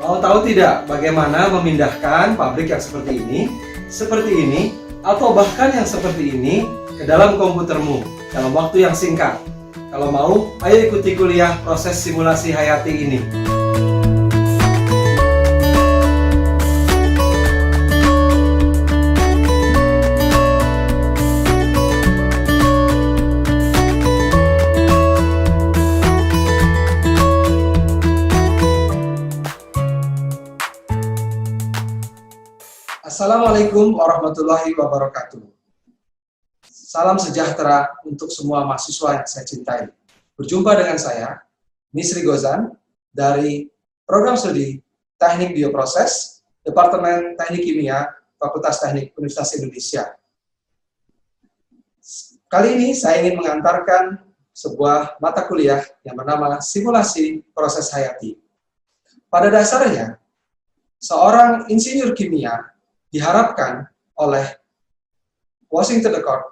Mau tahu tidak bagaimana memindahkan pabrik yang seperti ini, atau bahkan yang seperti ini ke dalam komputermu dalam waktu yang singkat? Kalau mau, ayo ikuti kuliah proses simulasi hayati ini. Assalamualaikum warahmatullahi wabarakatuh. Salam sejahtera untuk semua mahasiswa yang saya cintai. Berjumpa dengan saya, Misri Gozan, dari Program Studi Teknik Bioproses, Departemen Teknik Kimia, Fakultas Teknik Universitas Indonesia. Kali ini saya ingin mengantarkan sebuah mata kuliah yang bernama Simulasi Proses Hayati. Pada dasarnya, seorang insinyur kimia diharapkan oleh Washington Accord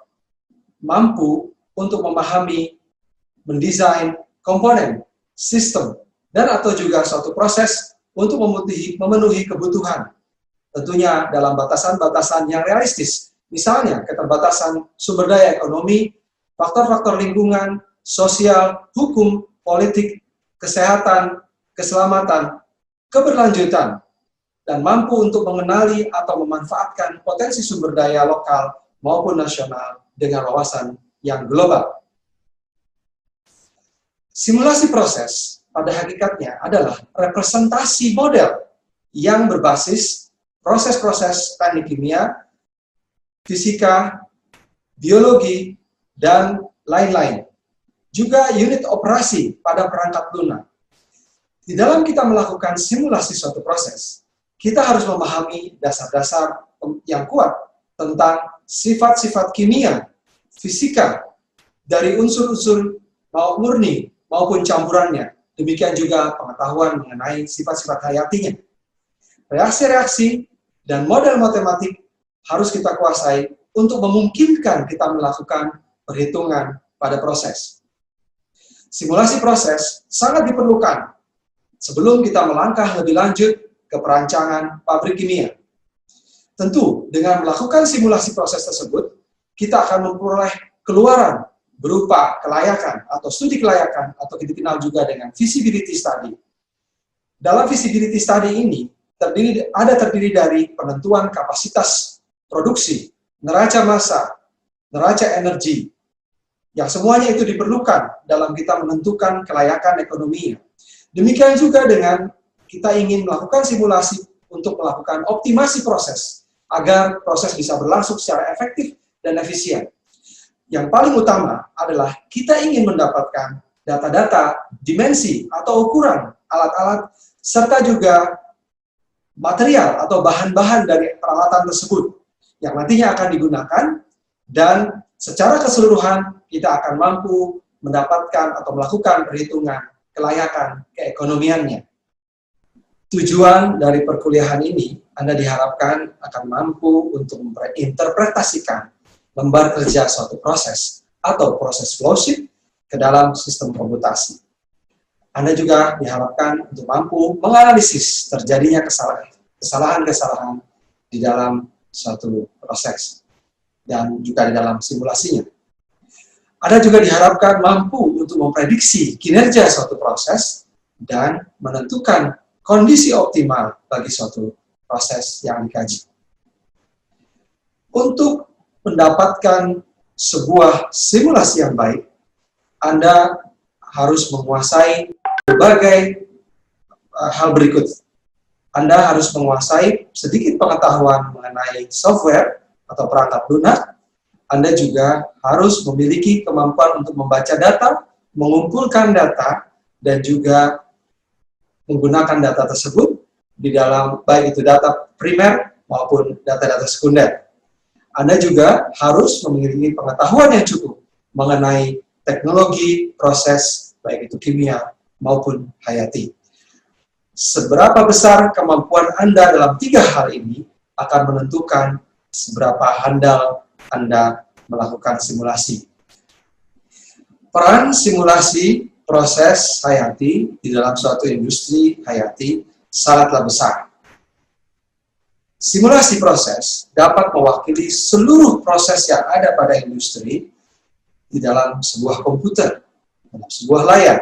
mampu untuk memahami, mendesain komponen, sistem, dan atau juga suatu proses untuk memenuhi kebutuhan. Tentunya dalam batasan-batasan yang realistis, misalnya keterbatasan sumber daya ekonomi, faktor-faktor lingkungan, sosial, hukum, politik, kesehatan, keselamatan, keberlanjutan, dan mampu untuk mengenali atau memanfaatkan potensi sumber daya lokal maupun nasional dengan wawasan yang global. Simulasi proses pada hakikatnya adalah representasi model yang berbasis proses-proses teknik kimia, fisika, biologi, dan lain-lain. Juga unit operasi pada perangkat lunak. Di dalam kita melakukan simulasi suatu proses, kita harus memahami dasar-dasar yang kuat tentang sifat-sifat kimia, fisika, dari unsur-unsur murni maupun campurannya. Demikian juga pengetahuan mengenai sifat-sifat hayatinya. Reaksi-reaksi dan model matematik harus kita kuasai untuk memungkinkan kita melakukan perhitungan pada proses. Simulasi proses sangat diperlukan sebelum kita melangkah lebih lanjut ke perancangan pabrik kimia. Tentu, dengan melakukan simulasi proses tersebut, kita akan memperoleh keluaran berupa kelayakan atau studi kelayakan atau dikenal juga dengan feasibility study. Dalam feasibility study ini, terdiri dari penentuan kapasitas produksi, neraca massa, neraca energi, yang semuanya itu diperlukan dalam kita menentukan kelayakan ekonominya. Demikian juga dengan kita ingin melakukan simulasi untuk melakukan optimasi proses agar proses bisa berlangsung secara efektif dan efisien. Yang paling utama adalah kita ingin mendapatkan data-data, dimensi atau ukuran alat-alat serta juga material atau bahan-bahan dari peralatan tersebut yang nantinya akan digunakan, dan secara keseluruhan kita akan mampu mendapatkan atau melakukan perhitungan kelayakan keekonomiannya. Tujuan dari perkuliahan ini, Anda diharapkan akan mampu untuk menginterpretasikan lembar kerja suatu proses atau proses flowsheet ke dalam sistem komputasi. Anda juga diharapkan untuk mampu menganalisis terjadinya kesalahan-kesalahan di dalam suatu proses dan juga di dalam simulasinya. Anda juga diharapkan mampu untuk memprediksi kinerja suatu proses dan menentukan kondisi optimal bagi suatu proses yang dikaji. Untuk mendapatkan sebuah simulasi yang baik, Anda harus menguasai berbagai hal berikut. Anda harus menguasai sedikit pengetahuan mengenai software atau perangkat lunak. Anda juga harus memiliki kemampuan untuk membaca data, mengumpulkan data, dan juga menggunakan data tersebut di dalam baik itu data primer maupun data-data sekunder. Anda juga harus memiliki pengetahuan yang cukup mengenai teknologi, proses, baik itu kimia maupun hayati. Seberapa besar kemampuan Anda dalam 3 hal ini akan menentukan seberapa handal Anda melakukan simulasi. Peran simulasi proses hayati di dalam suatu industri hayati sangatlah besar. Simulasi proses dapat mewakili seluruh proses yang ada pada industri di dalam sebuah komputer, dalam sebuah layar.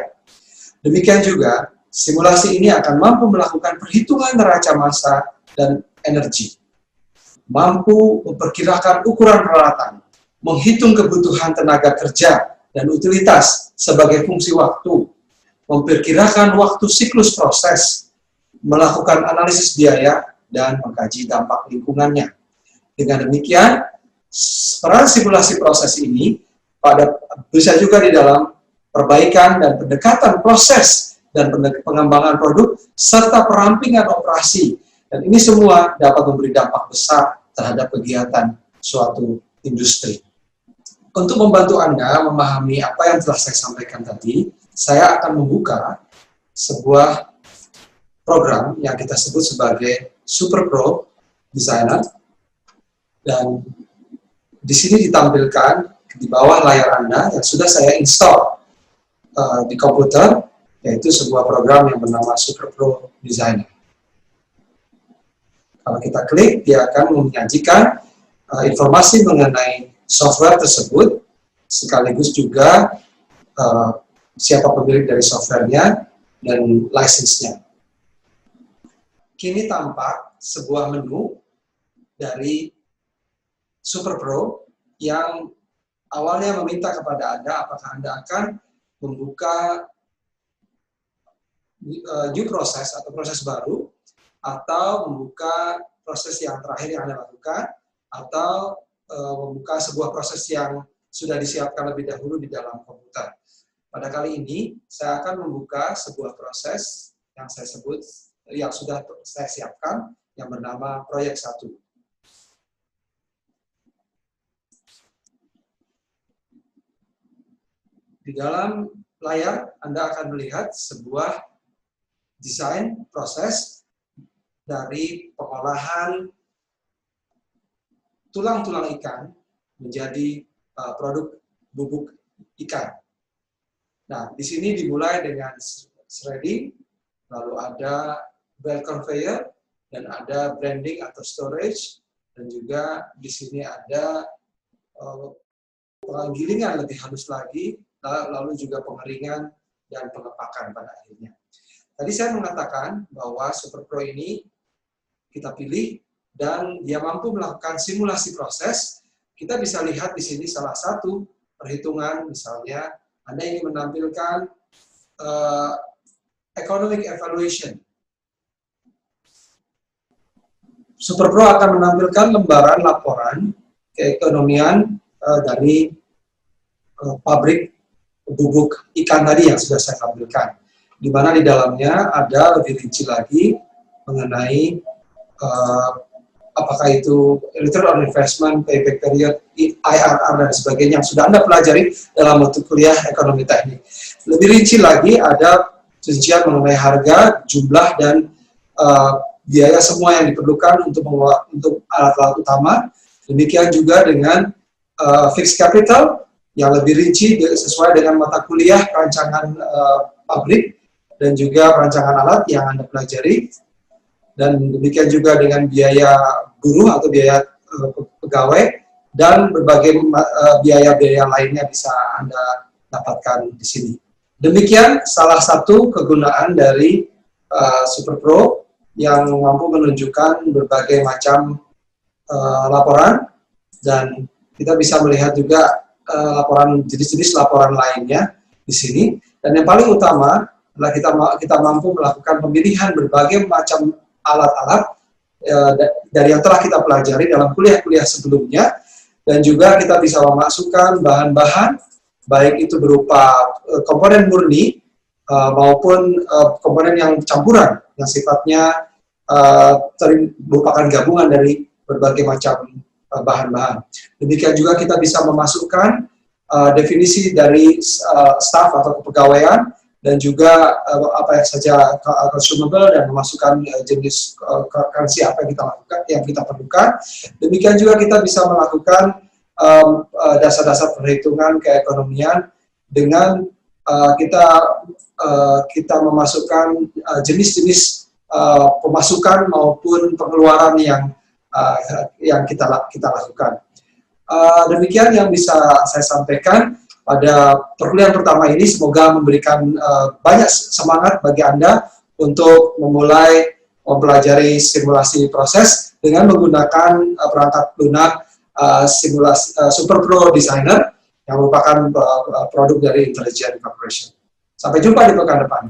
Demikian juga, simulasi ini akan mampu melakukan perhitungan neraca massa dan energi, mampu memperkirakan ukuran peralatan, menghitung kebutuhan tenaga kerja dan utilitas sebagai fungsi waktu, memperkirakan waktu siklus proses, melakukan analisis biaya, dan mengkaji dampak lingkungannya. Dengan demikian, peran simulasi proses ini bisa juga di dalam perbaikan dan pendekatan proses dan pengembangan produk, serta perampingan operasi. Dan ini semua dapat memberi dampak besar terhadap kegiatan suatu industri. Untuk membantu Anda memahami apa yang telah saya sampaikan tadi, saya akan membuka sebuah program yang kita sebut sebagai Super Pro Designer, dan di sini ditampilkan di bawah layar Anda yang sudah saya install di komputer, yaitu sebuah program yang bernama Super Pro Designer. Kalau kita klik, dia akan menyajikan informasi mengenai software tersebut, sekaligus juga siapa pemilik dari softwarenya dan license-nya. Kini tampak sebuah menu dari Super Pro yang awalnya meminta kepada Anda apakah Anda akan membuka new process atau proses baru, atau membuka proses yang terakhir yang Anda lakukan, atau membuka sebuah proses yang sudah disiapkan lebih dahulu di dalam komputer. Pada kali ini, saya akan membuka sebuah proses yang saya sebut, yang sudah saya siapkan, yang bernama Proyek 1. Di dalam layar, Anda akan melihat sebuah desain proses dari pengolahan tulang-tulang ikan menjadi produk bubuk ikan. Nah, di sini dimulai dengan shredding, lalu ada belt conveyor, dan ada blending atau storage, dan juga di sini ada penggilingan lebih halus lagi, lalu juga pengeringan dan pengepakan pada akhirnya. Tadi saya mengatakan bahwa Super Pro ini kita pilih dan dia mampu melakukan simulasi proses. Kita bisa lihat di sini salah satu perhitungan, misalnya Anda ingin menampilkan economic evaluation. Super Pro akan menampilkan lembaran laporan keekonomian dari pabrik bubuk ikan tadi yang sudah saya tampilkan, di mana di dalamnya ada lebih rinci lagi mengenai apakah itu return on investment, payback period, IRR, dan sebagainya yang sudah Anda pelajari dalam mata kuliah ekonomi teknik. Lebih rinci lagi ada rincian mengenai harga, jumlah, dan biaya semua yang diperlukan untuk alat-alat utama. Demikian juga dengan fixed capital yang lebih rinci sesuai dengan mata kuliah perancangan pabrik dan juga perancangan alat yang Anda pelajari. Dan demikian juga dengan biaya buruh atau biaya pegawai dan berbagai biaya-biaya lainnya bisa Anda dapatkan di sini. Demikian salah satu kegunaan dari Super Pro yang mampu menunjukkan berbagai macam laporan, dan kita bisa melihat juga laporan jenis-jenis laporan lainnya di sini. Dan yang paling utama adalah kita mampu melakukan pemilihan berbagai macam alat-alat dari yang telah kita pelajari dalam kuliah-kuliah sebelumnya, dan juga kita bisa memasukkan bahan-bahan baik itu berupa komponen murni maupun komponen yang campuran yang sifatnya merupakan gabungan dari berbagai macam bahan-bahan. Demikian juga kita bisa memasukkan definisi dari staff atau kepegawaian, dan juga apa saja consumable, dan memasukkan jenis currency apa yang kita lakukan, yang kita perlukan. Demikian juga kita bisa melakukan dasar-dasar perhitungan keekonomian dengan kita memasukkan jenis-jenis pemasukan maupun pengeluaran yang kita lakukan. Demikian yang bisa saya sampaikan pada perkuliahan pertama ini. Semoga memberikan banyak semangat bagi Anda untuk memulai mempelajari simulasi proses dengan menggunakan perangkat lunak simulasi SuperPro Designer yang merupakan produk dari Intelligent Corporation. Sampai jumpa di pekan depan.